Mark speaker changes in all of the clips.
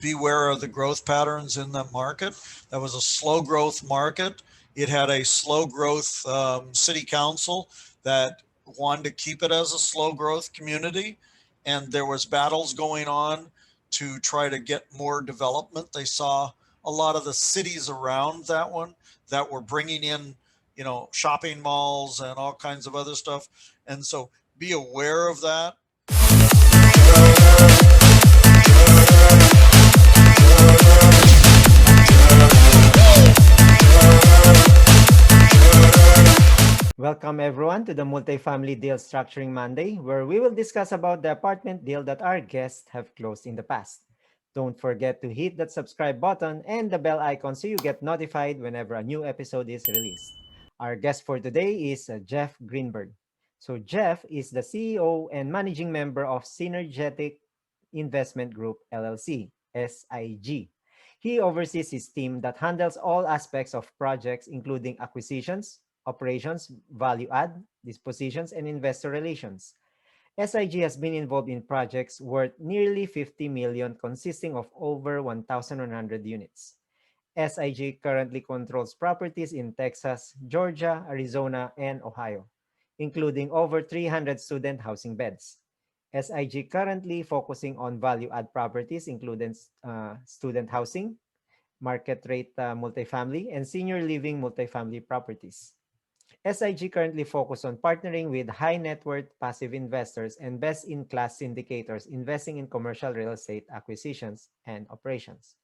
Speaker 1: beware of the growth patterns in that market. That was a slow growth market. It had a slow growth city council that wanted to keep it as a slow growth community. And there was battles going on to try to get more development. They saw a lot of the cities around that one that were bringing in, shopping malls and all kinds of other stuff. And so be aware of that.
Speaker 2: Welcome everyone to the Multifamily Deal Structuring Monday, where we will discuss about the apartment deal that our guests have closed in the past. Don't forget to hit that subscribe button and the bell icon so you get notified whenever a new episode is released. Our guest for today is Jeff Greenberg. So Jeff is the CEO and managing member of Synergetic Investment Group LLC, SIG. He oversees his team that handles all aspects of projects including acquisitions, operations, value add, dispositions, and investor relations. SIG has been involved in projects worth nearly 50 million consisting of over 1,100 units. SIG currently controls properties in Texas, Georgia, Arizona, and Ohio, including over 300 student housing beds. SIG currently focusing on value add properties including student housing, market rate multifamily, and senior living multifamily properties. SIG currently focuses on partnering with high net worth passive investors and best in class syndicators investing in commercial real estate acquisitions and operations.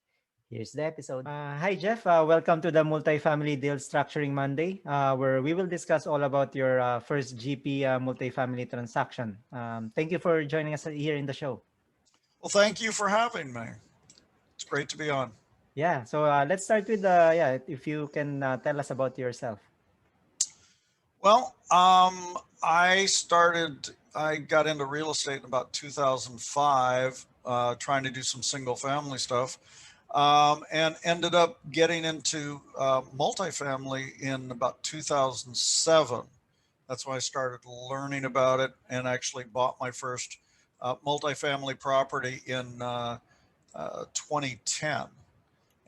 Speaker 2: Here's the episode. Hi, Jeff. Welcome to the Multifamily Deal Structuring Monday, where we will discuss all about your first GP multifamily transaction. Thank you for joining us here in the show.
Speaker 1: Well, thank you for having me. It's great to be on.
Speaker 2: Yeah, so let's start with if you can tell us about yourself.
Speaker 1: Well, I got into real estate in about 2005, trying to do some single family stuff, and ended up getting into multifamily in about 2007. That's when I started learning about it and actually bought my first multifamily property in 2010.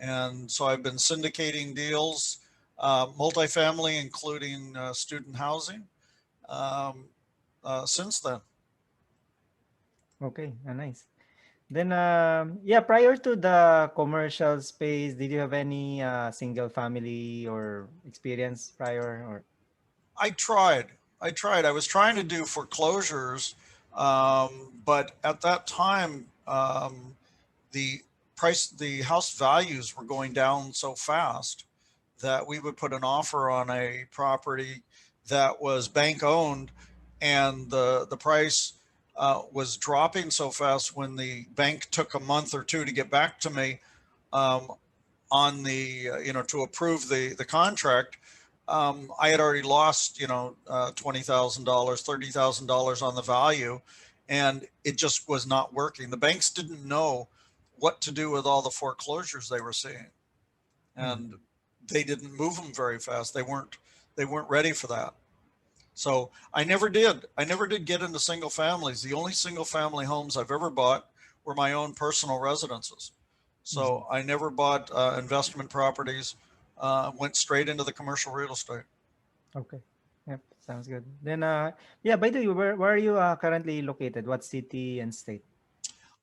Speaker 1: And so I've been syndicating deals, multifamily, including student housing, um, since then.
Speaker 2: Okay, nice. Then, prior to the commercial space, did you have any single family or experience prior? Or
Speaker 1: I tried. I was trying to do foreclosures, but at that time, the the house values were going down so fast that we would put an offer on a property that was bank owned, and the price was dropping so fast when the bank took a month or two to get back to me, um, on the to approve the contract. I had already lost $20,000, $30,000 on the value, and it just was not working. The banks didn't know what to do with all the foreclosures they were seeing, and
Speaker 2: Mhm.
Speaker 1: they didn't move them very fast. They weren't ready for that. So I never did. I never did get into single families. The only single family homes I've ever bought were my own personal residences.
Speaker 2: Mhm.
Speaker 1: So I never bought investment properties. Went straight into the commercial real estate.
Speaker 2: Okay, yep, sounds good. Then, by the way, where are you currently located? What city and state?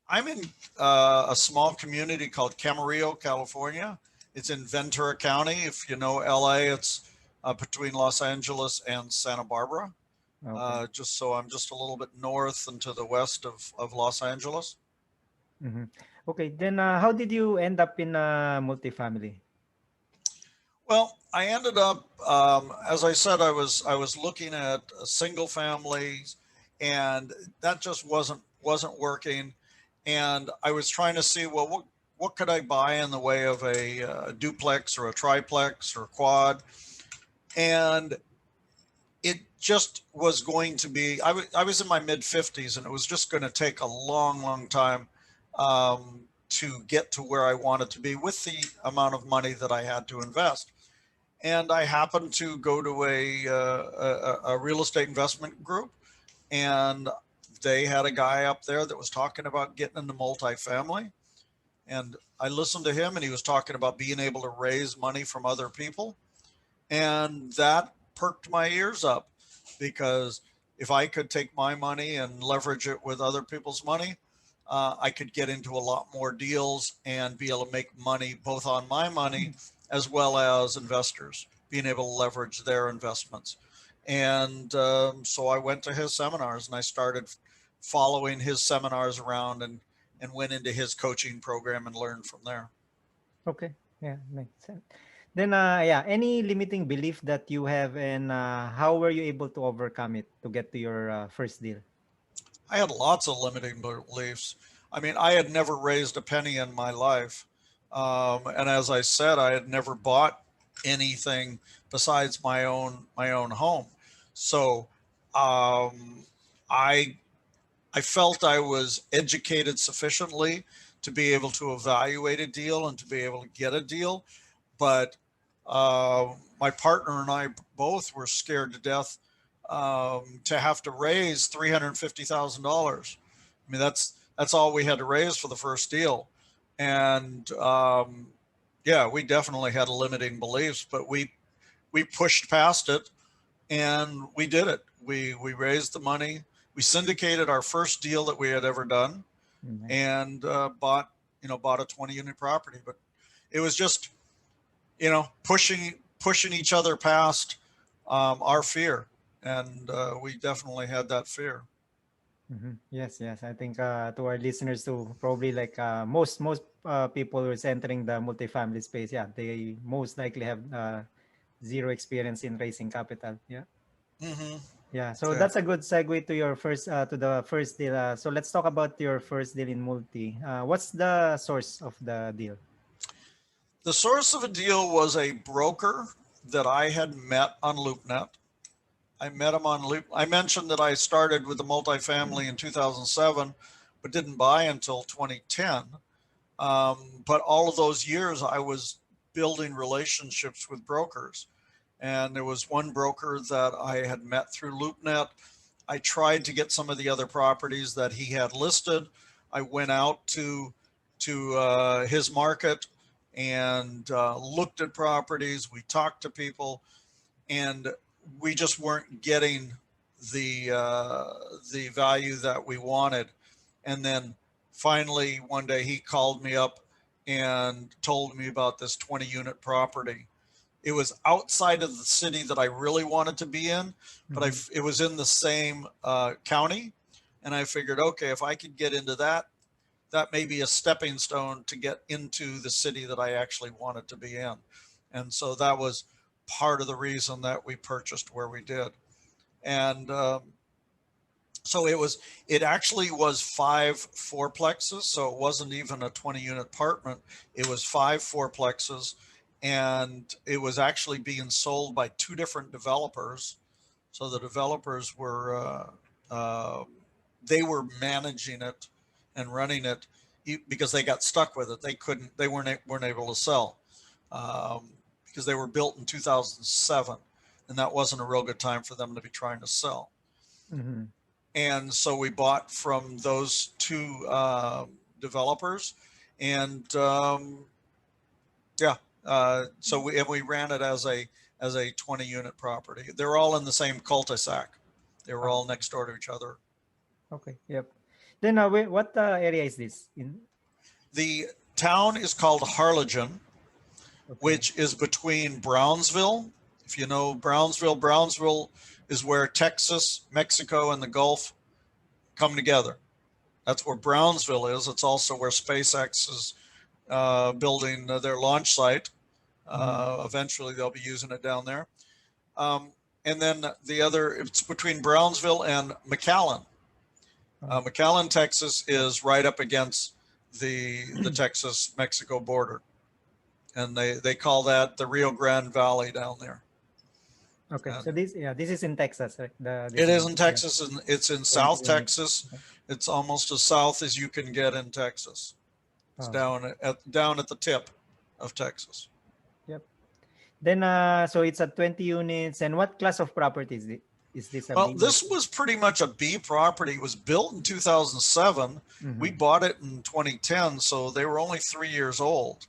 Speaker 1: I'm in a small community called Camarillo, California. It's in Ventura County. If you know LA, it's between Los Angeles and Santa Barbara.
Speaker 2: Okay.
Speaker 1: I'm just a little bit north and to the west of Los Angeles.
Speaker 2: Mm-hmm. Okay, then how did you end up in multifamily?
Speaker 1: Well, I ended up, as I said, I was looking at single families, and that just wasn't working. And I was trying to see, well, what could I buy in the way of a duplex or a triplex or quad, and it just was going to be. I was in my mid 50s, and it was just going to take a long, long time, to get to where I wanted to be with the amount of money that I had to invest. And I happened to go to a real estate investment group, and they had a guy up there that was talking about getting into multifamily. And I listened to him, and he was talking about being able to raise money from other people. And that perked my ears up, because if I could take my money and leverage it with other people's money, I could get into a lot more deals and be able to make money both on my money as well as investors being able to leverage their investments. And so I went to his seminars, and I started following his seminars around, and went into his coaching program and learned from there.
Speaker 2: Okay. Yeah, makes sense. Then, yeah, any limiting belief that you have, and how were you able to overcome it to get to your first deal?
Speaker 1: I had lots of limiting beliefs. I mean, I had never raised a penny in my life. And as I said, I had never bought anything besides my own home. So um, I I felt I was educated sufficiently to be able to evaluate a deal and to be able to get a deal. But my partner and I both were scared to death to have to raise $350,000. I mean, that's all we had to raise for the first deal, and yeah, we definitely had limiting beliefs, but we pushed past it, and we did it. We raised the money. We syndicated our first deal that we had ever done,
Speaker 2: Nice.
Speaker 1: and bought a 20-unit property. But it was just pushing each other past our fear, and we definitely had that fear.
Speaker 2: Yes, yes. I think to our listeners too, probably like most people who's entering the multifamily space, yeah, they most likely have zero experience in raising capital. Yeah.
Speaker 1: Hmm.
Speaker 2: Yeah, so
Speaker 1: Yeah.
Speaker 2: that's a good segue to your first to the first deal. So let's talk about your first deal in multi. What's the source of the deal?
Speaker 1: The source of a deal was a broker that I had met on Loopnet. I met him on Loop. I mentioned that I started with the multifamily in 2007, but didn't buy until 2010. But all of those years, I was building relationships with brokers. And there was one broker that I had met through LoopNet. I tried to get some of the other properties that he had listed. I went out to his market and looked at properties. We talked to people, and we just weren't getting the value that we wanted. And then finally one day he called me up and told me about this 20-unit property. It was outside of the city that I really wanted to be in, but
Speaker 2: Mhm.
Speaker 1: it was in the same county, and I figured, okay, if I could get into that, that may be a stepping stone to get into the city that I actually wanted to be in. And so that was part of the reason that we purchased where we did. And so it actually was five fourplexes. So it wasn't even a 20-unit apartment. It was five fourplexes. And it was actually being sold by two different developers. So the developers they were managing it and running it because they got stuck with it. They weren't able to sell um, because they were built in 2007, and that wasn't a real good time for them to be trying to sell.
Speaker 2: Mhm.
Speaker 1: And so we bought from those two developers, and yeah, we ran it as a 20-unit property. They're all in the same cul-de-sac. They were
Speaker 2: Oh,
Speaker 1: all next door to each other.
Speaker 2: okay. Yep. Then what area is this in?
Speaker 1: The town is called Harlingen,
Speaker 2: Okay.
Speaker 1: which is between Brownsville. If you know Brownsville, Brownsville is where Texas, Mexico, and the Gulf come together. That's where Brownsville is. It's also where SpaceX is building their launch site.
Speaker 2: Mhm.
Speaker 1: Eventually, they'll be using it down there. Um, and then it's between Brownsville and McAllen.
Speaker 2: Oh.
Speaker 1: McAllen, Texas,
Speaker 2: Yep.
Speaker 1: is right up against the Texas Mexico border, and they call that the Rio Grande Valley down there.
Speaker 2: Okay. So
Speaker 1: And
Speaker 2: this is in Texas, right? The
Speaker 1: it
Speaker 2: this
Speaker 1: is
Speaker 2: one.
Speaker 1: in
Speaker 2: Yeah.
Speaker 1: Texas, and it's in
Speaker 2: 20
Speaker 1: South
Speaker 2: units.
Speaker 1: Texas.
Speaker 2: Okay.
Speaker 1: It's almost as south as you can get in Texas. It's
Speaker 2: Oh, okay.
Speaker 1: down at the tip of Texas.
Speaker 2: Yep. Then so it's a 20 units, and what class of property is it? Is this a
Speaker 1: Well,
Speaker 2: B or
Speaker 1: this
Speaker 2: C?
Speaker 1: was pretty much a B property. It was built in 2007. We
Speaker 2: Mm-hmm.
Speaker 1: bought it in 2010, so they were only 3 years old.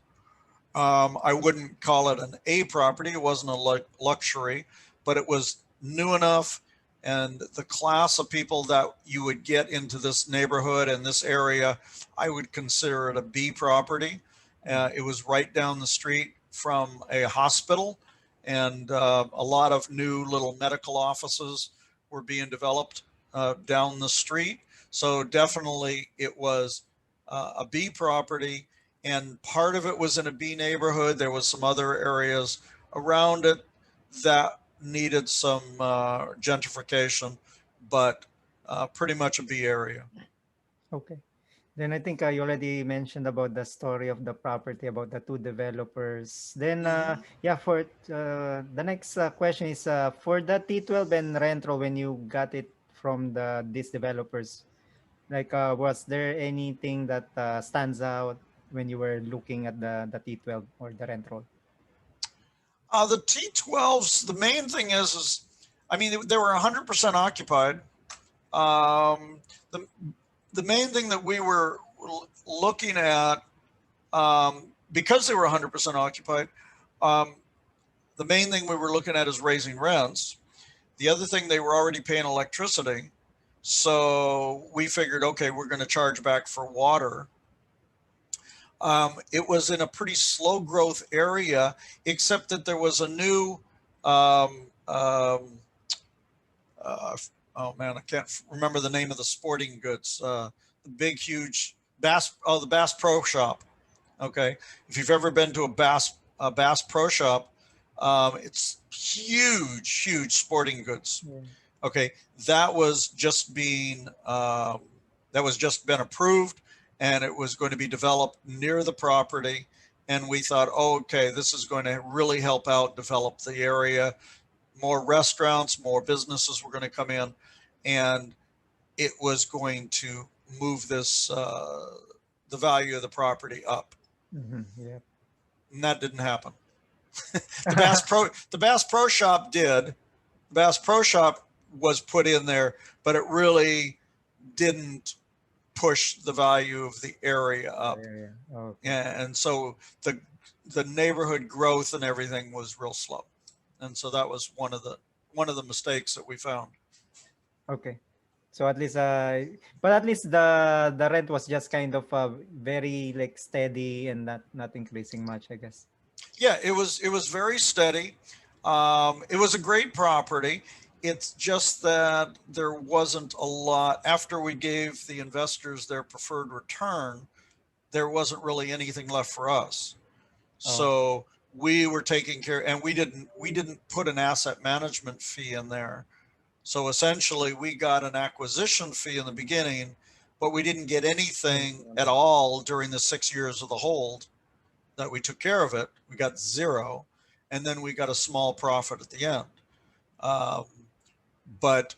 Speaker 1: I wouldn't call it an A property. It wasn't a luxury, but it was new enough. And the class of people that you would get into this neighborhood and this area, I would consider it a B property. It was right down the street from a hospital, and a lot of new little medical offices were being developed down the street. So definitely it was a B property, and part of it was in a B neighborhood. There was some other areas around it that needed some gentrification, but pretty much a B area.
Speaker 2: Okay. Then I think you already mentioned about the story of the property about the two developers. Then
Speaker 1: Hmm.
Speaker 2: yeah, for the next question is for the T12 and rental when you got it from these developers, like was there anything that stands out when you were looking at the T12 or the rental?
Speaker 1: The T12s, the main thing is I mean, they were 100% occupied. Um, the, the main thing that we were looking at, because they were 100% occupied, um, the main thing we were looking at is raising rents. The other thing, they were already paying electricity. So we figured, okay, we're going to charge back for water. It was in a pretty slow growth area, except that there was a new, um, um, uh, oh man, I can't remember the name of the sporting goods, the big, huge the Bass Pro Shop. Okay. If you've ever been to a Bass Pro Shop, it's huge, huge sporting goods.
Speaker 2: Yeah.
Speaker 1: Okay, that was just being that was just been approved, and it was going to be developed near the property. And we thought, oh, okay, this is going to really help out develop the area. More restaurants, more businesses were going to come in, and it was going to move this the value of the property up.
Speaker 2: Mm-hmm. Yeah.
Speaker 1: And that didn't happen. The Bass Pro Shop did. The Bass Pro Shop was put in there, but it really didn't push the value of the area up.
Speaker 2: Yeah. Okay.
Speaker 1: And so the neighborhood growth and everything was real slow. And so that was one of the mistakes that we found.
Speaker 2: Okay. So at least but at least the rent was just kind of very like steady and not increasing much, I guess.
Speaker 1: Yeah, it was very steady. It was a great property. It's just that there wasn't a lot after we gave the investors their preferred return. There wasn't really anything left for us.
Speaker 2: Oh.
Speaker 1: So we were taking care, and we didn't put an asset management fee in there. So essentially, we got an acquisition fee in the beginning, but we didn't get anything at all during the 6 years of the hold that we took care of it. We got zero, and then we got a small profit at the end. Um, but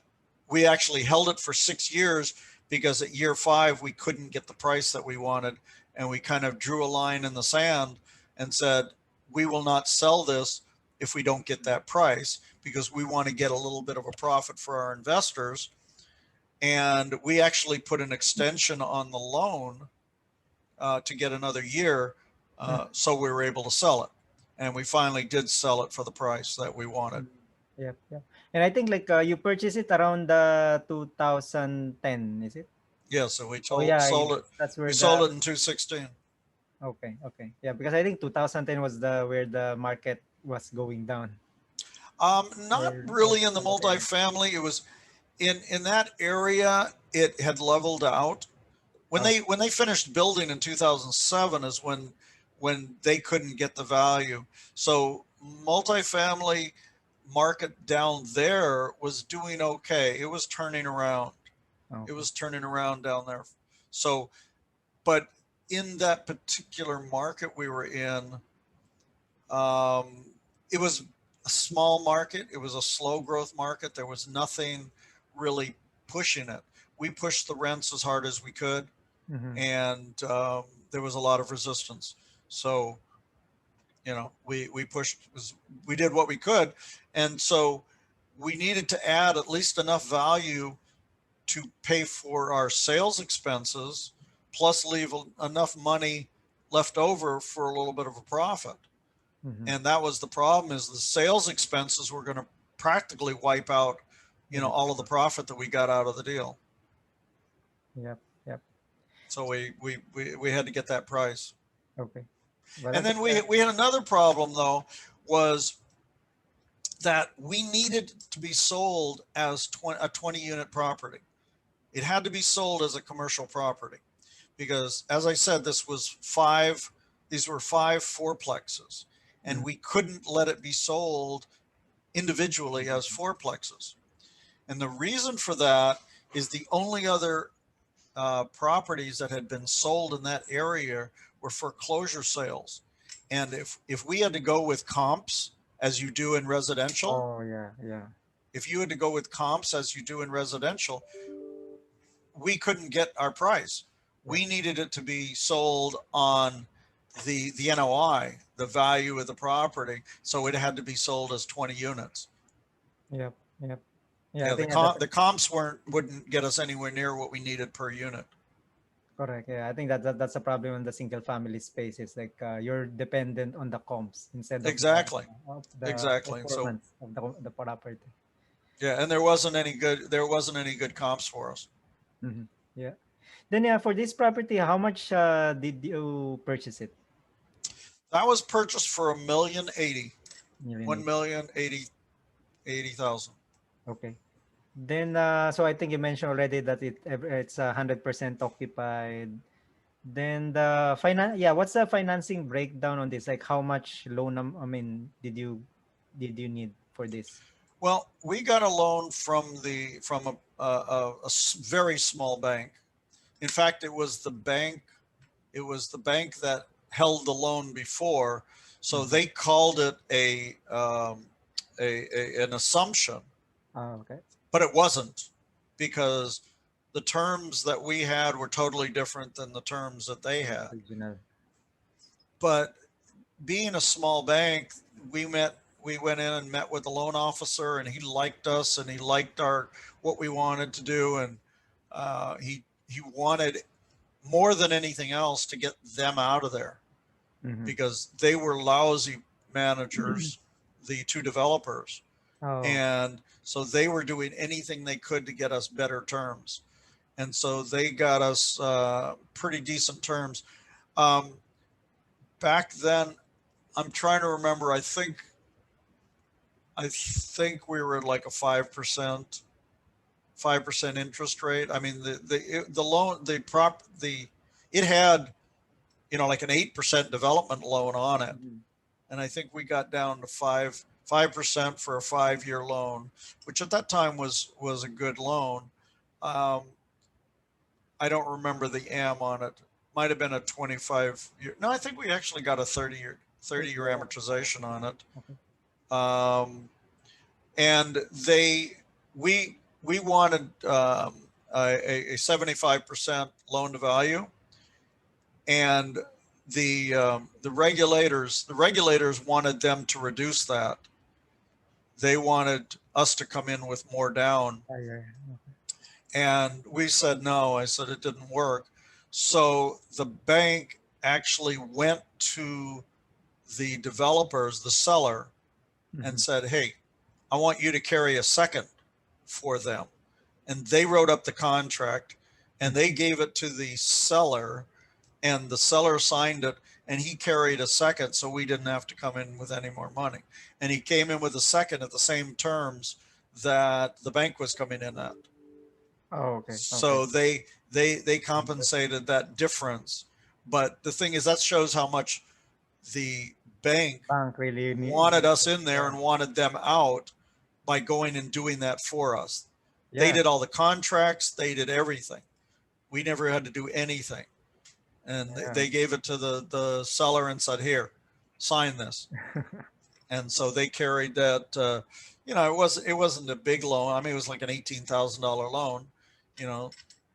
Speaker 1: we actually held it for 6 years because at year 5 we couldn't get the price that we wanted, and we kind of drew a line in the sand and said, we will not sell this if we don't get that price, because we want to get a little bit of a profit for our investors. And we actually put an extension on the loan to get another year, so we were able to sell it, and we finally did sell it for the price that we wanted.
Speaker 2: Yeah, yeah. And I think like you purchased it around the 2010, is it?
Speaker 1: Yeah, so
Speaker 2: Oh yeah,
Speaker 1: sold it.
Speaker 2: that's
Speaker 1: We
Speaker 2: where
Speaker 1: sold
Speaker 2: the
Speaker 1: it in 2016.
Speaker 2: okay, okay. Yeah, because I think 2010 was the where the market was going down.
Speaker 1: Not
Speaker 2: Or
Speaker 1: really in the
Speaker 2: on that area.
Speaker 1: multifamily. It was in that area. It had leveled out when
Speaker 2: Oh,
Speaker 1: they finished building in 2007 is when they couldn't get the value. So multifamily market down there was doing okay. It was turning around. It
Speaker 2: okay.
Speaker 1: was turning around down there. So, but in that particular market we were in, um, it was a small market. It was a slow growth market. There was nothing really pushing it. We pushed the rents as hard as we could,
Speaker 2: Mm-hmm.
Speaker 1: and there was a lot of resistance. So, we pushed, we did what we could, and so we needed to add at least enough value to pay for our sales expenses, plus leave enough money left over for a little bit of a profit.
Speaker 2: Mm-hmm.
Speaker 1: And that was the problem, is the sales expenses were going to practically wipe out, all of the profit that we got out of the deal.
Speaker 2: Yep. Yep.
Speaker 1: So we had to get that price.
Speaker 2: Okay. Well, I
Speaker 1: And then
Speaker 2: think
Speaker 1: we had another problem though, was that we needed to be sold as a 20 unit property. It had to be sold as a commercial property because, as I said, these were five fourplexes, and we couldn't let it be sold individually as fourplexes. And the reason for that is the only other properties that had been sold in that area were foreclosure sales. And if we had to go with comps, as you do in residential,
Speaker 2: Oh yeah, yeah.
Speaker 1: if you had to go with comps as you do in residential, we couldn't get our price. We needed it to be sold on the NOI, the value of the property. So it had to be sold as 20 units.
Speaker 2: Yep. Yep. Yeah, I
Speaker 1: Yeah,
Speaker 2: think
Speaker 1: the comps wouldn't get us anywhere near what we needed per unit.
Speaker 2: correct. Yeah, I think that's a problem in the single family space. It's like you're dependent on the comps instead
Speaker 1: Exactly.
Speaker 2: of the
Speaker 1: Exactly. So
Speaker 2: performance of the property.
Speaker 1: yeah, and there wasn't any good comps for us.
Speaker 2: Mm-hmm. Yeah. Then yeah, for this property, how much did you purchase it?
Speaker 1: That was purchased for $1,080,000,
Speaker 2: Million
Speaker 1: one
Speaker 2: eight.
Speaker 1: million eighty thousand.
Speaker 2: Okay. Then so I think you mentioned already that it's 100% occupied. Then yeah, what's the financing breakdown on this? Like how much loan I mean did you need for this?
Speaker 1: Well, we got a loan from a very small bank. In fact, it was the bank. It was the bank that held the loan before, so they called it an assumption,
Speaker 2: Oh, okay.
Speaker 1: but it wasn't, because the terms that we had were totally different than the terms that they had.
Speaker 2: Original.
Speaker 1: But being a small bank, we went in and met with the loan officer, and he liked us, and he liked what we wanted to do, and he wanted more than anything else to get them out of there,
Speaker 2: Mm-hmm.
Speaker 1: because they were lousy managers, the two developers,
Speaker 2: Oh,
Speaker 1: and so they were doing anything they could to get us better terms, and so they got us pretty decent terms. Um, Back then, I'm trying to remember. I think we were at like a 5% interest rate. I mean, the loan, it had, like an 8% development loan on it. And I think we got down to 5% for a 5-year loan, which at that time was a good loan. I don't remember the AM on it. Might have been a 25-year. No, I think we actually got a 30-year amortization on it.
Speaker 2: okay.
Speaker 1: And we wanted a 75% loan to value, and the regulators wanted them to reduce that. They wanted us to come in with more down,
Speaker 2: Higher.
Speaker 1: and we said no. I said it didn't work. So the bank actually went to the developers, the seller, and said, hey, I want you to carry a second for them. And they wrote up the contract, and they gave it to the seller, and the seller signed it, and he carried a second, so we didn't have to come in with any more money. And he came in with a second at the same terms that the bank was coming in at.
Speaker 2: Oh, okay.
Speaker 1: So they compensated that difference. But the thing is, that shows how much the bank
Speaker 2: Bank really
Speaker 1: wanted us in there and wanted them out by going and doing that for us. They
Speaker 2: Yeah.
Speaker 1: did all the contracts, they did everything. We never had to do anything. And
Speaker 2: Yeah.
Speaker 1: they gave it to the seller and said, here, sign this. And so they carried that. It wasn't a big loan. I mean, it was like an $18,000 loan,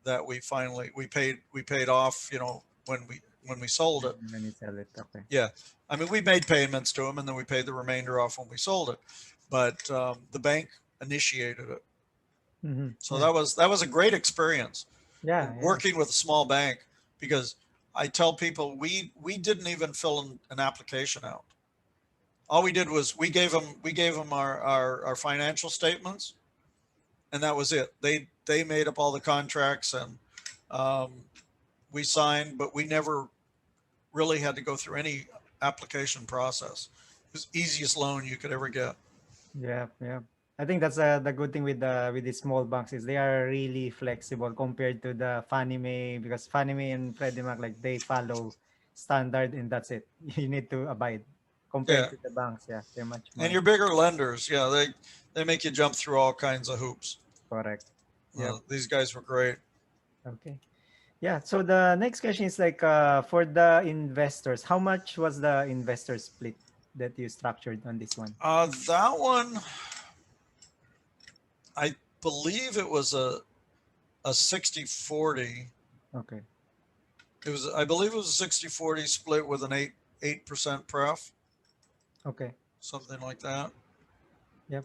Speaker 1: that we paid off, when we sold it.
Speaker 2: When you sell it, okay.
Speaker 1: Yeah. I mean, we made payments to them, and then we paid the remainder off when we sold it. But the bank initiated it. So
Speaker 2: Yeah.
Speaker 1: that was a great experience
Speaker 2: Yeah. Yeah.
Speaker 1: working with a small bank, because I tell people we didn't even fill an application out. All we did was we gave them our financial statements, and that was it. They made up all the contracts, and um, we signed, but we never really had to go through any application process. It was the easiest loan you could ever get.
Speaker 2: Yeah. Yeah. I think that's the good thing with the small banks is they are really flexible compared to the Fannie Mae, because Fannie Mae and Freddie Mac, like, they follow standard and that's it. You need to abide. Compared
Speaker 1: Yeah,
Speaker 2: to the banks, yeah, they're much
Speaker 1: and
Speaker 2: more
Speaker 1: your bigger lenders, yeah, they make you jump through all kinds of hoops.
Speaker 2: correct. Yep.
Speaker 1: These guys were great.
Speaker 2: Okay. Yeah. So the next question is like for the investors, how much was the investor split that you structured on this one?
Speaker 1: That one, I believe it was a 60-40.
Speaker 2: Okay.
Speaker 1: I believe it was a 60-40 split with an 8% pref,
Speaker 2: Okay.
Speaker 1: something like that.
Speaker 2: Yep.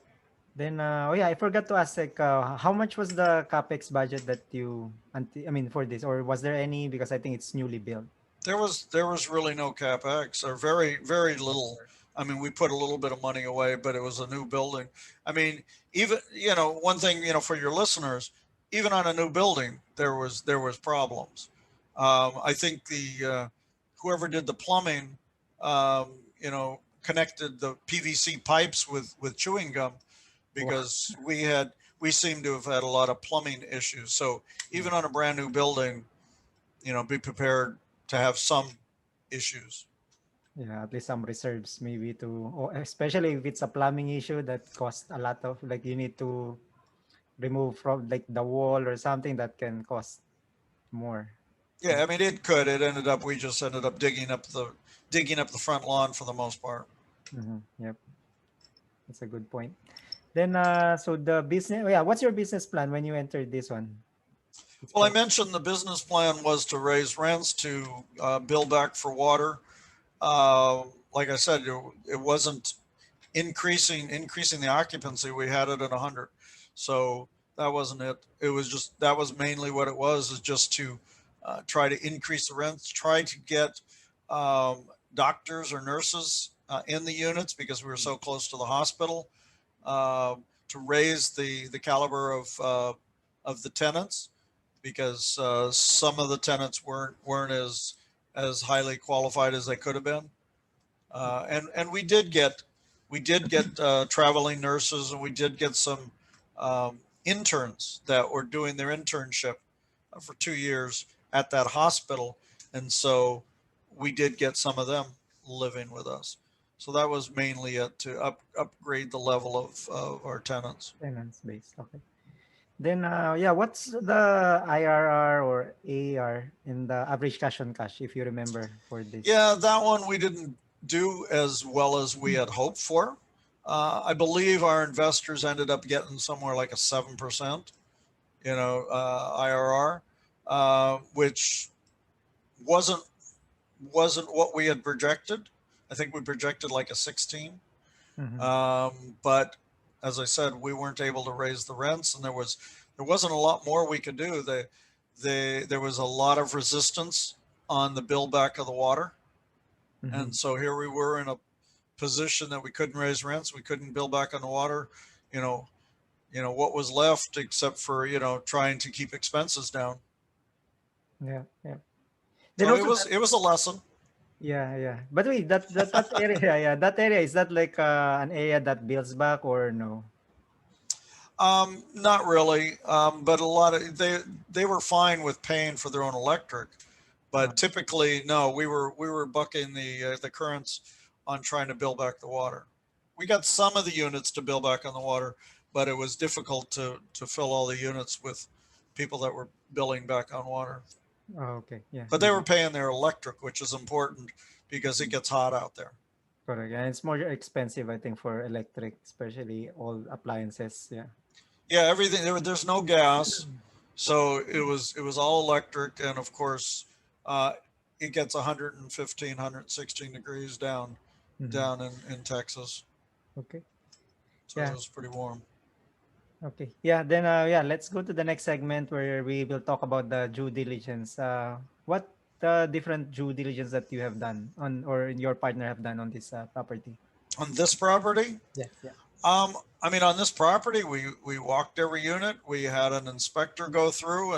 Speaker 2: Then oh yeah, I forgot to ask, like, how much was the capex budget that you I mean for this, or was there any, because I think it's newly built.
Speaker 1: There was really no capex, or very little.
Speaker 2: Or-
Speaker 1: I mean, we put a little bit of money away, but it was a new building. I mean, even, one thing, for your listeners, even on a new building, there was problems. I think the whoever did the plumbing, connected the PVC pipes with chewing gum,
Speaker 2: Wow.
Speaker 1: because we seem to have had a lot of plumbing issues. So
Speaker 2: Yeah.
Speaker 1: even on a brand new building, be prepared to have some issues.
Speaker 2: Yeah, at least some reserves maybe to, especially if it's a plumbing issue that costs a lot of, like, you need to remove from like the wall or something that can cost more.
Speaker 1: Yeah, I mean, it could. It ended up we just ended up digging up the front lawn for the most part.
Speaker 2: Yep, that's a good point. Then so the business, oh yeah, what's your business plan when you entered this one? It's
Speaker 1: Well, I
Speaker 2: called,
Speaker 1: mentioned the business plan was to raise rents, to bill back for water. Like I said, it wasn't increasing the occupancy. We had it at 100, so that wasn't it. It was just that was mainly what it was, is just to try to increase the rents, try to get um, doctors or nurses in the units, because we were so close to the hospital, to raise the caliber of the tenants, because some of the tenants weren't as highly qualified as they could have been. And we did get traveling nurses, and we did get some interns that were doing their internship for 2 years at that hospital, and so we did get some of them living with us. So that was mainly it, to upgrade the level of our tenants.
Speaker 2: tenants based. Okay. Then yeah, what's the IRR or AR in the average cash on cash, if you remember, for this?
Speaker 1: Yeah, that one we didn't do as well as we had hoped for. I believe our investors ended up getting somewhere like a 7%, IRR, which wasn't wasn't what we had projected. I think we projected like a 16.
Speaker 2: Mm-hmm.
Speaker 1: But as I said, we weren't able to raise the rents, and there wasn't a lot more we could do. There was a lot of resistance on the build back of the water,
Speaker 2: Mm-hmm.
Speaker 1: and so here we were in a position that we couldn't raise rents, we couldn't build back on the water. You know, what was left, except for trying to keep expenses down.
Speaker 2: Yeah, yeah. Then
Speaker 1: So
Speaker 2: also that,
Speaker 1: it was a lesson.
Speaker 2: yeah, yeah. But wait, that area, yeah, that area, is that like an area that builds back or no?
Speaker 1: Not really, but a lot of they were fine with paying for their own electric, but typically no, we were bucking the currents on trying to build back the water. We got some of the units to build back on the water, but it was difficult to fill all the units with people that were billing back on water.
Speaker 2: Okay, yeah,
Speaker 1: But they
Speaker 2: yeah.
Speaker 1: were paying their electric, which is important because it gets hot out there.
Speaker 2: Correct. And it's more expensive, I think, for electric, especially all appliances. Yeah.
Speaker 1: Yeah, everything there's no gas, so it was all electric, and of course, uh, it gets 115, 116 degrees
Speaker 2: Mm-hmm.
Speaker 1: down in Texas,
Speaker 2: Okay.
Speaker 1: so it
Speaker 2: Yeah.
Speaker 1: was pretty warm.
Speaker 2: Okay. Yeah. Then let's go to the next segment where we will talk about the due diligence. What different due diligence that you have done on or your partner have done on this property?
Speaker 1: On this property,
Speaker 2: Yeah. Yeah.
Speaker 1: I mean, on this property, we walked every unit. We had an inspector go through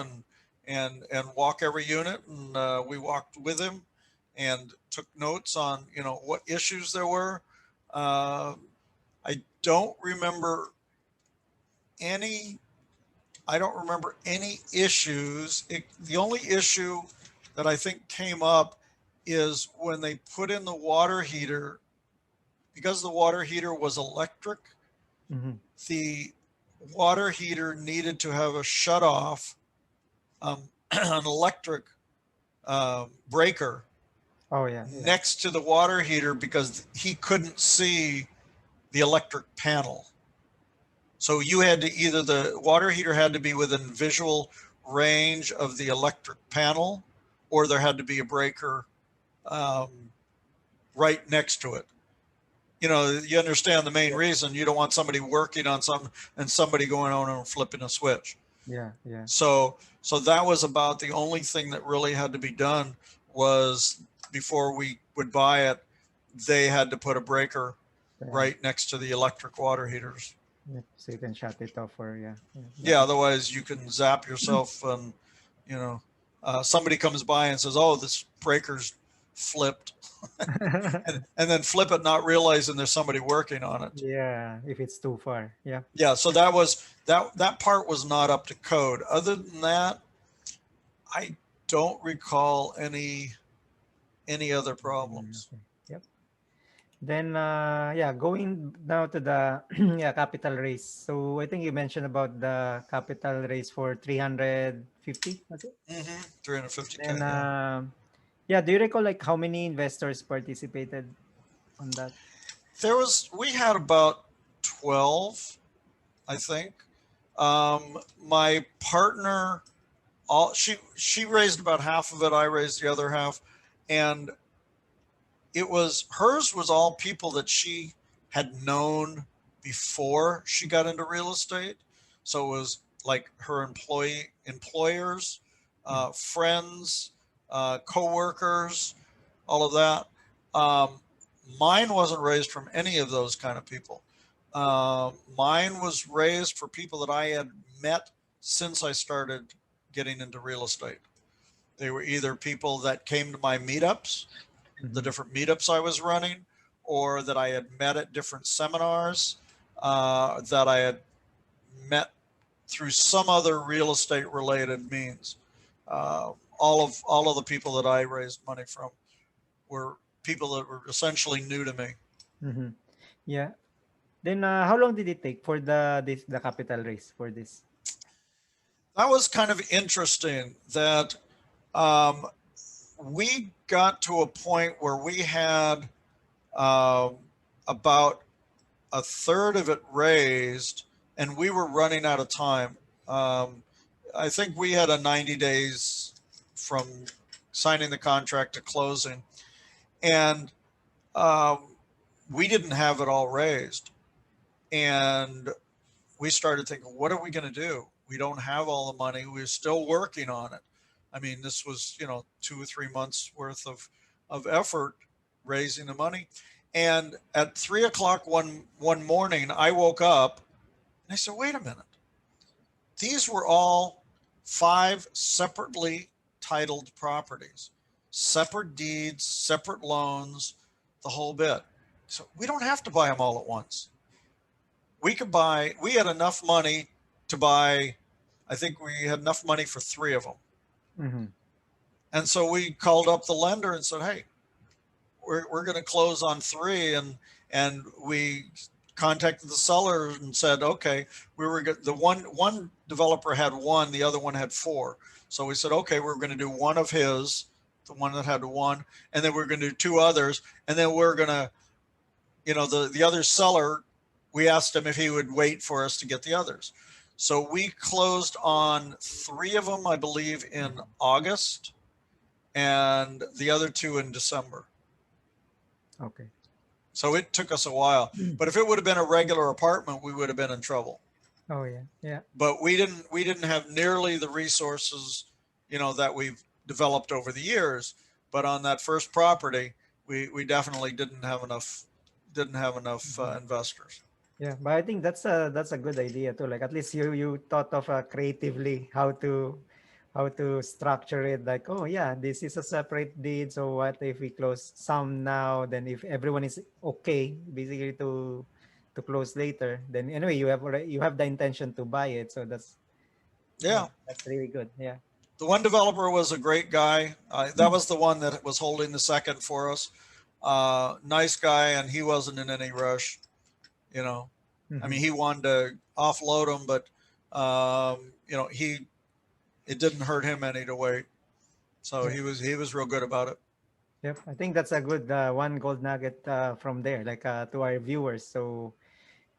Speaker 1: and walk every unit, and we walked with him and took notes on what issues there were. Uh, I don't remember any. I don't remember any issues. The only issue that I think came up is when they put in the water heater, because the water heater was electric,
Speaker 2: Mm-hmm.
Speaker 1: the water heater needed to have a shut off, an electric breaker
Speaker 2: Oh yeah. Yeah.
Speaker 1: next to the water heater because he couldn't see the electric panel. So you had to either the water heater had to be within visual range of the electric panel, or there had to be a breaker um, right next to it. You understand the main reason. You don't want somebody working on something and somebody going on and flipping a switch.
Speaker 2: Yeah. Yeah.
Speaker 1: So that was about the only thing that really had to be done was before we would buy it, they had to put a breaker
Speaker 2: Yeah.
Speaker 1: right next to the electric water heaters.
Speaker 2: Yep. So you can shut it off or yeah. Yeah.
Speaker 1: Yeah, otherwise you can zap yourself and you know somebody comes by and says, "Oh, this breaker's flipped," and then flip it, not realizing there's somebody working on it.
Speaker 2: Yeah. If it's too far. Yeah.
Speaker 1: Yeah, so that part was not up to code. Other than that, I don't recall any other
Speaker 2: Mm,
Speaker 1: problems.
Speaker 2: okay. Yep. Then going now to the yeah capital raise. So I think you mentioned about the capital raise for 350, was it?
Speaker 1: 350K,
Speaker 2: Then
Speaker 1: yeah.
Speaker 2: do you recall like how many investors participated on that?
Speaker 1: We had about 12, I think. My partner, she raised about half of it. I raised the other half, and hers was all people that she had known before she got into real estate. So it was like her employers,
Speaker 2: Mm.
Speaker 1: friends, coworkers, all of that. Mine wasn't raised from any of those kind of people. Mine was raised for people that I had met since I started getting into real estate. They were either people that came to my meetups, the
Speaker 2: Mhm.
Speaker 1: different meetups I was running, or that I had met at different seminars, that I had met through some other real estate related means. All of the people that I raised money from were people that were essentially new to me.
Speaker 2: Mhm. Yeah. Then how long did it take for the capital raise for this?
Speaker 1: That was kind of interesting that um, we got to a point where we had um, about a third of it raised, and we were running out of time. Um, I think we had a 90 days from signing the contract to closing, and um, we didn't have it all raised. And we started thinking, what are we going to do? We don't have all the money. We're still working on it. I mean, this was, 2 or 3 months worth of effort raising the money. And at 3 o'clock one morning, I woke up and I said, wait a minute. These were all 5 separately titled properties, separate deeds, separate loans, the whole bit. So we don't have to buy them all at once. We had enough money to buy, I think we had enough money for 3 of them.
Speaker 2: Mhm.
Speaker 1: And so we called up the lender and said, hey, we're going to close on 3. And we contacted the seller and said, okay, the one developer had 1, the other one had 4. So we said, okay, we're going to do one of his, the one that had 1, and then we're going to do 2 others. And then we're going to, the other seller, we asked him if he would wait for us to get the others. So we closed on 3 of them, I believe, in August, and the other 2 in December.
Speaker 2: Okay.
Speaker 1: So it took us a while. But if it would have been a regular apartment, we would have been in trouble.
Speaker 2: Oh yeah, yeah.
Speaker 1: but we didn't have nearly the resources, that we've developed over the years. But on that first property, we definitely didn't have enough
Speaker 2: Mhm.
Speaker 1: investors.
Speaker 2: Yeah, but I think that's a good idea too. Like at least you thought of creatively how to structure it. Like, oh yeah, this is a separate deed. So what if we close some now? Then if everyone is okay, basically to close later, then anyway you have the intention to buy it. So
Speaker 1: Yeah,
Speaker 2: that's really good. Yeah.
Speaker 1: the one developer was a great guy. That was the one that was holding the second for us. Nice guy, and he wasn't in any rush. You know, I
Speaker 2: Mm-hmm.
Speaker 1: mean, he wanted to offload him, but he it didn't hurt him any to wait. So
Speaker 2: Yeah.
Speaker 1: he was real good about it.
Speaker 2: Yep. I think that's a good one gold nugget from there, like to our viewers. So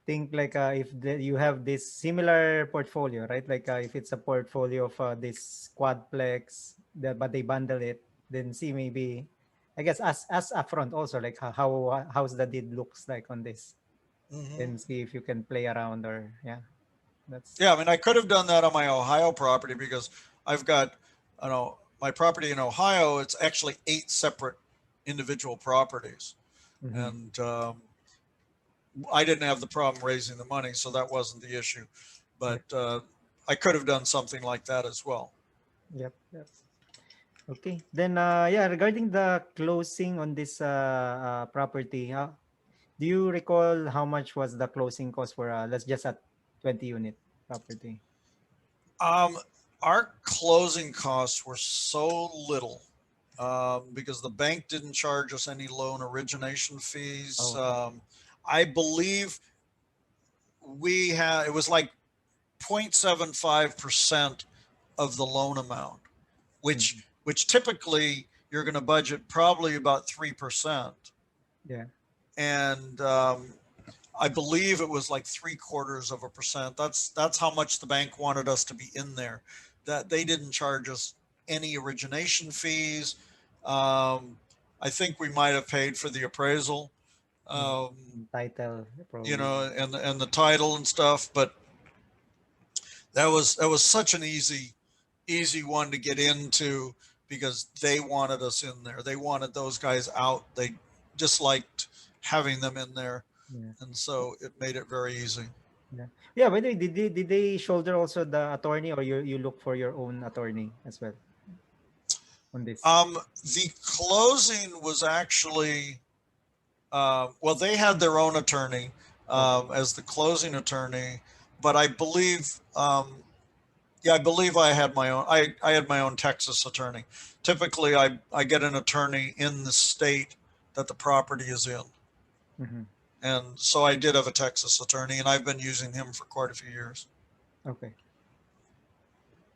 Speaker 2: think like if you have this similar portfolio, right? Like if it's a portfolio of this quadplex, but they bundle it, then see maybe, I guess as upfront also like how's the deed looks like on this,
Speaker 1: Hmm.
Speaker 2: then see if you can play around or yeah, that's
Speaker 1: Yeah, I mean, I could have done that on my Ohio property because I've got, my property in Ohio. It's actually 8 separate individual properties,
Speaker 2: mm-hmm.
Speaker 1: and I didn't have the problem raising the money, so that wasn't the issue. But
Speaker 2: Yep,
Speaker 1: I could have done something like that as well.
Speaker 2: yep, yep. Okay, then yeah, regarding the closing on this property, do you recall how much was the closing cost for let's just at 20 unit property?
Speaker 1: Um, our closing costs were so little because the bank didn't charge us any loan origination fees.
Speaker 2: Oh, okay.
Speaker 1: I believe we had it was like 0.75% of the loan amount, which
Speaker 2: Mhm.
Speaker 1: which typically you're going to budget probably about 3%,
Speaker 2: Yeah.
Speaker 1: and I believe it was like 0.75%. That's how much the bank wanted us to be in there. That they didn't charge us any origination fees. Um, I think we might have paid for the appraisal,
Speaker 2: Yeah.
Speaker 1: um,
Speaker 2: Title probably.
Speaker 1: and the title and stuff. But that was such an easy one to get into because they wanted us in there. They wanted those guys out. They disliked having them in there,
Speaker 2: Yeah.
Speaker 1: and so it made it very easy.
Speaker 2: Yeah. Yeah. By the way, did they shoulder also the attorney, or you look for your own attorney as well on this?
Speaker 1: The closing was actually, well, they had their own attorney
Speaker 2: Okay.
Speaker 1: as the closing attorney, but I believe, yeah, I believe I had my own. I had my own Texas attorney. Typically, I get an attorney in the state that the property is in,
Speaker 2: Mm-hmm.
Speaker 1: and so I did have a Texas attorney, and I've been using him for quite a few years.
Speaker 2: Okay.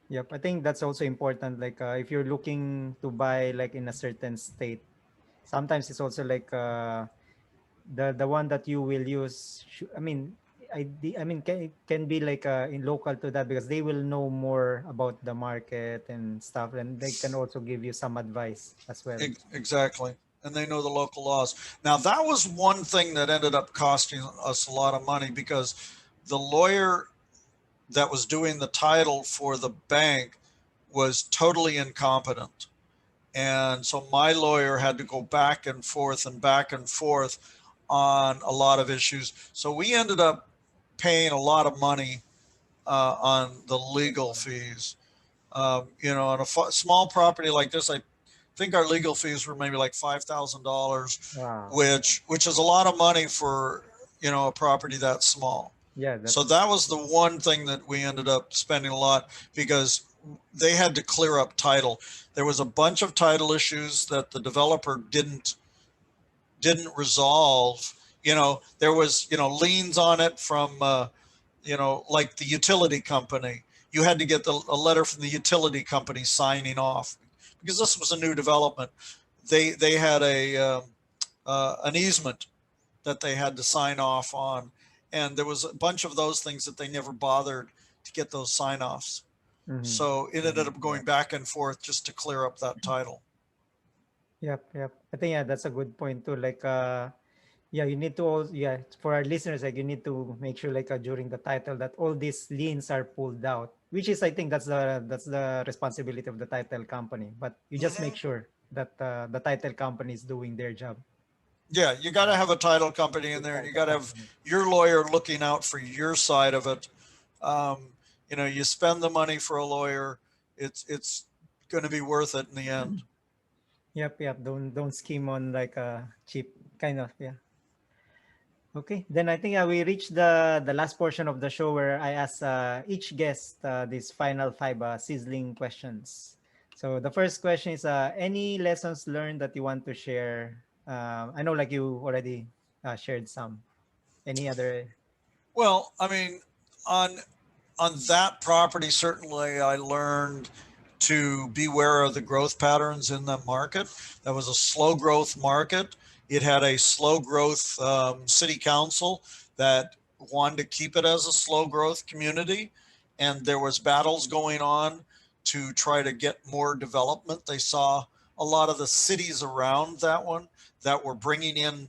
Speaker 2: Yep. I think that's also important. Like if you're looking to buy like in a certain state, sometimes it's also like the one that you will use I mean I mean can be like in local to that, because they will know more about the market and stuff, and they can also give you some advice as well.
Speaker 1: Exactly. And they know the local laws. Now, that was one thing that ended up costing us a lot of money because the lawyer that was doing the title for the bank was totally incompetent. And so my lawyer had to go back and forth on a lot of issues. So we ended up paying a lot of money on the legal fees. On a small property like this, I think our legal fees were maybe like $5,000,
Speaker 2: Wow.
Speaker 1: which is a lot of money for a property that small.
Speaker 2: Yeah,
Speaker 1: So
Speaker 2: that's
Speaker 1: that was the one thing that we ended up spending a lot because they had to clear up title. There was a bunch of title issues that the developer didn't resolve. There was liens on it from like the utility company. You had to get a letter from the utility company signing off because this was a new development. They had an easement that they had to sign off on, and there was a bunch of those things that they never bothered to get those sign offs.
Speaker 2: mm-hmm.
Speaker 1: So it ended up
Speaker 2: Yeah.
Speaker 1: going back and forth just to clear up that title.
Speaker 2: Yep, yep. I think yeah, that's a good point too. Like Yeah, you need to also, yeah, for our listeners, like you need to make sure like during the title that all these liens are pulled out, which is I think that's the responsibility of the title company. But you just make
Speaker 1: Hmm.
Speaker 2: sure that the title company is doing their job.
Speaker 1: Yeah, you got to have a title company in
Speaker 2: Good
Speaker 1: there. You
Speaker 2: title
Speaker 1: got to have
Speaker 2: company.
Speaker 1: your lawyer looking out for your side of it. Um, you spend the money for a lawyer, it's going to be worth it in the end.
Speaker 2: Yep, yep. Don't scheme on like a cheap kind of, yeah. Okay, then I think we reached the last portion of the show where I ask each guest these final five sizzling questions. So the first question is any lessons learned that you want to share? I know like you already shared some. Any other?
Speaker 1: Well, I mean, on on that property, certainly I learned to beware of the growth patterns in the market. That was a slow growth market. It had a slow growth city council that wanted to keep it as a slow growth community, and there was battles going on to try to get more development. They saw a lot of the cities around that one that were bringing in,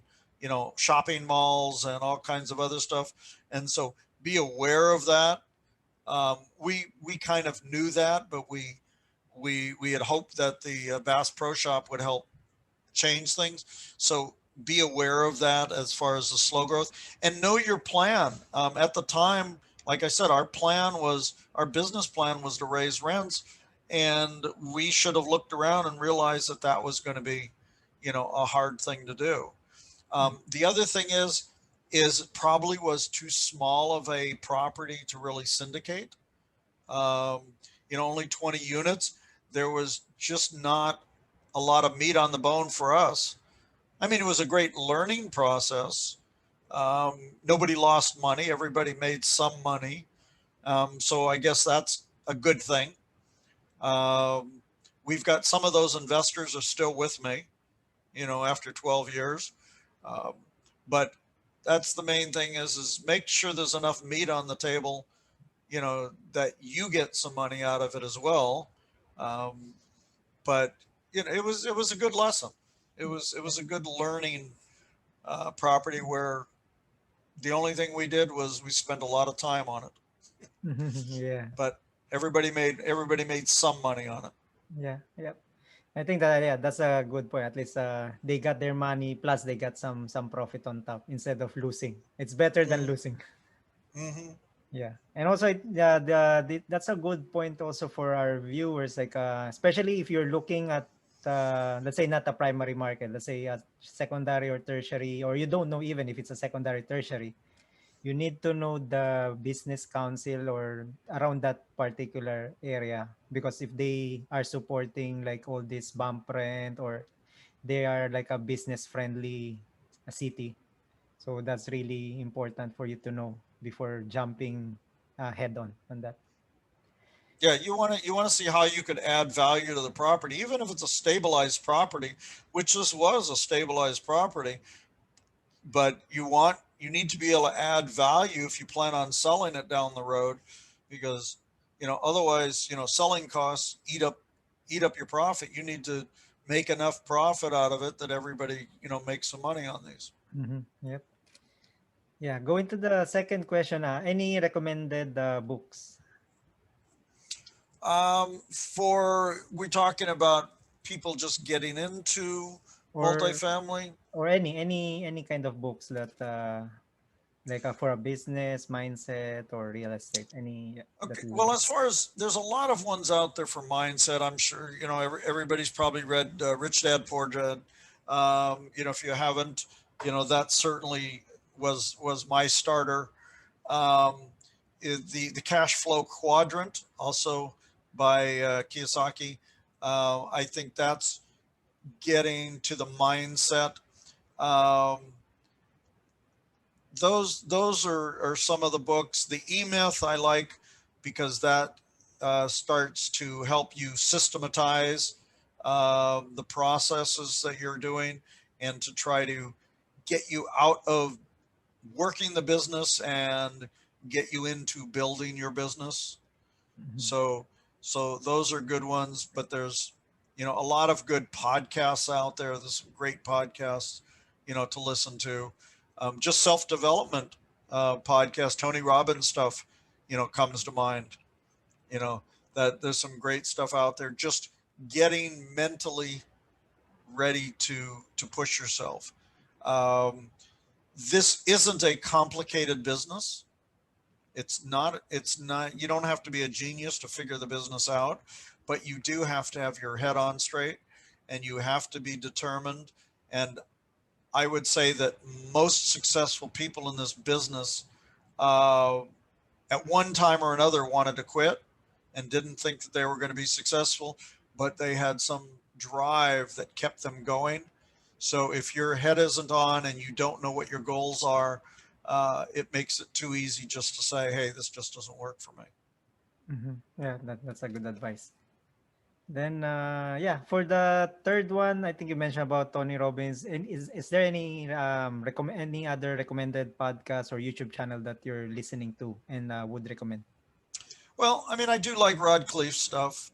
Speaker 1: shopping malls and all kinds of other stuff, and so be aware of that. We kind of knew that, but we had hoped that the Bass Pro Shop would help change things. So be aware of that as far as the slow growth, and know your plan. At the time, like I said, our business plan was to raise rents, and we should have looked around and realized that that was going to be, a hard thing to do. The other thing is it probably was too small of a property to really syndicate. um, Only 20 units. There was just not a lot of meat on the bone for us. I mean, it was a great learning process. Nobody lost money, everybody made some money. So I guess that's a good thing. Um, we've got some of those investors are still with me, after 12 years. Um, but that's the main thing is make sure there's enough meat on the table, that you get some money out of it as well. Um, but it was a good lesson. It was a good learning property where the only thing we did was we spent a lot of time on it,
Speaker 2: Yeah,
Speaker 1: but everybody made some money on it.
Speaker 2: yeah, yeah. I think that yeah, that's a good point. At least they got their money plus they got some profit on top instead of losing. It's better than
Speaker 1: Mm-hmm.
Speaker 2: losing.
Speaker 1: Mm-hmm.
Speaker 2: Yeah, and also yeah, that's a good point also for our viewers. Like, especially if you're looking at, let's say not a primary market, let's say a secondary or tertiary, or you don't know even if it's a secondary tertiary. You need to know the business council or around that particular area because if they are supporting like all this bump rent or they are like a business friendly city, so that's really important for you to know before jumping head on that.
Speaker 1: Yeah, you want to see how you could add value to the property, even if it's a stabilized property, which this was a stabilized property. But you need to be able to add value if you plan on selling it down the road, because otherwise, selling costs eat up your profit. You need to make enough profit out of it that everybody makes some money on these.
Speaker 2: Yep. Yeah. Going to the second question. Any recommended books
Speaker 1: For we're talking about people just getting into
Speaker 2: or
Speaker 1: multifamily.
Speaker 2: any kind of books that like for a business mindset or real estate? Any that
Speaker 1: Okay,
Speaker 2: you would.
Speaker 1: well, as far as there's a lot of ones out there for mindset, I'm sure everybody's probably read Rich Dad Poor Dad. If you haven't, that certainly was my starter. Um, the Cash Flow Quadrant, also by Kiyosaki. I think that's getting to the mindset. Um, those are some of the books. The E Myth I like because that starts to help you systematize the processes that you're doing and to try to get you out of working the business and get you into building your business.
Speaker 2: Mhm.
Speaker 1: So those are good ones, but there's a lot of good podcasts out there. There's some great podcasts. to listen to. Just self-development podcast, Tony Robbins stuff, comes to mind. You know, that there's some great stuff out there. Just getting mentally ready to push yourself. Um, this isn't a complicated business. It's not, you don't have to be a genius to figure the business out, but you do have to have your head on straight and you have to be determined. And I would say that most successful people in this business, uh, at one time or another, wanted to quit and didn't think that they were going to be successful, but they had some drive that kept them going. So if your head isn't on and you don't know what your goals are, it makes it too easy just to say, hey, this just doesn't work for me.
Speaker 2: Yeah, that's a good advice. Then, yeah, for the third one, I think you mentioned about Tony Robbins. And is there any any other recommended podcast or YouTube channel that you're listening to and would recommend?
Speaker 1: Well, I mean, I do like Rod Khleif's stuff.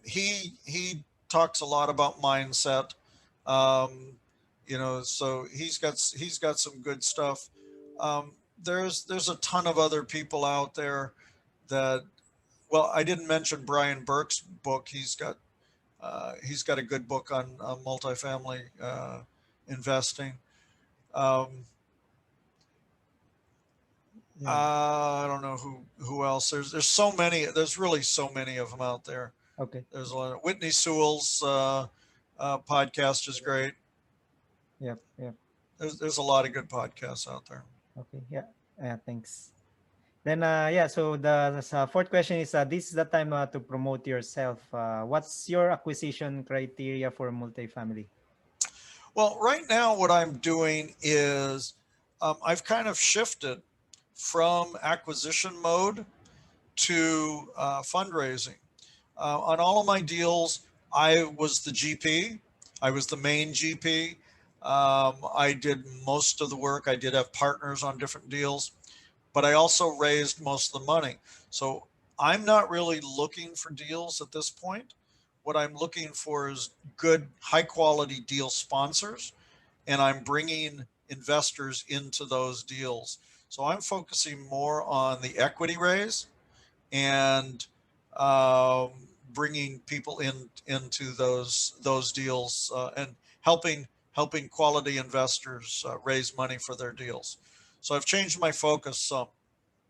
Speaker 1: He talks a lot about mindset. Um, so he's got some good stuff. There's a ton of other people out there that, well, I didn't mention Brian Burke's book. He's got a good book on multifamily investing. Um,
Speaker 2: Yeah.
Speaker 1: I don't know who else. There's so many. There's really so many of them out there.
Speaker 2: Okay.
Speaker 1: There's a lot of Whitney Sewell's podcast is great.
Speaker 2: Yep. Yep.
Speaker 1: There's a lot of good podcasts out there.
Speaker 2: Okay. Yeah. Thanks. Then, yeah. So the fourth question is: this is the time to promote yourself. What's your acquisition criteria for multifamily?
Speaker 1: Well, right now what I'm doing is I've kind of shifted from acquisition mode to fundraising. On all of my deals, I was the GP. I was the main GP. I did most of the work. I did have partners on different deals, but I also raised most of the money. So I'm not really looking for deals at this point. What I'm looking for is good, high quality deal sponsors, and I'm bringing investors into those deals. So I'm focusing more on the equity raise and um, bringing people into those deals and helping quality investors raise money for their deals. So I've changed my focus some.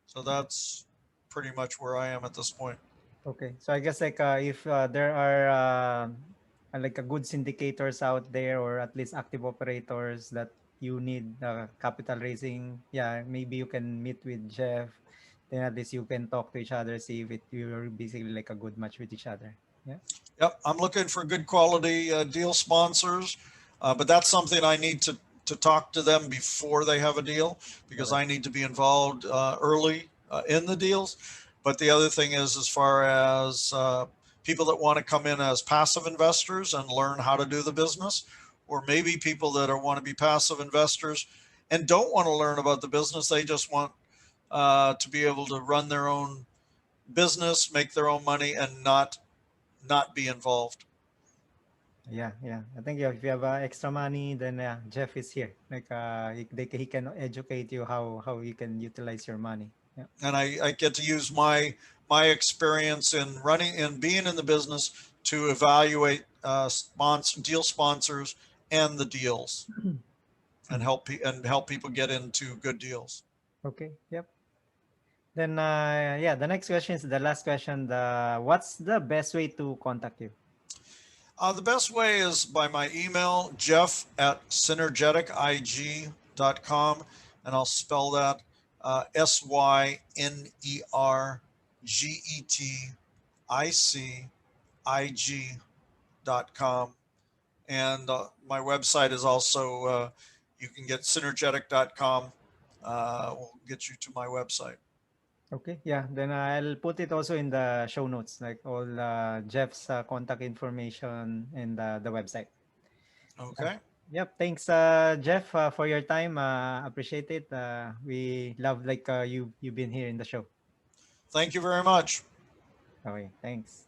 Speaker 1: So that's pretty much where I am at this point.
Speaker 2: Okay. So I guess like if there are like a good syndicators out there or at least active operators that you need capital raising, yeah, maybe you can meet with Jeff. Then at least you can talk to each other, see if you're basically like a good match with each other. Yeah.
Speaker 1: Yep, I'm looking for good quality deal sponsors, but that's something I need to talk to them before they have a deal because
Speaker 2: Correct.
Speaker 1: I need to be involved early in the deals. But the other thing is, as far as people that want to come in as passive investors and learn how to do the business, or maybe people that want to be passive investors and don't want to learn about the business, they just want to be able to run their own business, make their own money, and not be involved.
Speaker 2: Yeah, yeah. I think yeah, if you have extra money, then Jeff is here. Like he can educate you how you can utilize your money. Yeah.
Speaker 1: And I get to use my experience in running and being in the business to evaluate deal sponsors and the deals and
Speaker 2: Mhm.
Speaker 1: help people get into good deals.
Speaker 2: Okay. Yep. Then yeah, the next question is the last question. The what's the best way to contact you?
Speaker 1: The best way is by my email, Jeff at synergetic.ig.com, and I'll spell that synergetic.ig.com. And my website is also, you can get synergetic.com. Will get you to my website.
Speaker 2: Okay. Yeah. Then I'll put it also in the show notes, like all Jeff's contact information and the website. Yeah.
Speaker 1: Okay.
Speaker 2: Yep. Thanks, Jeff, for your time. Appreciate it. We love like you've been here in the show.
Speaker 1: Thank you very much.
Speaker 2: Okay. Thanks.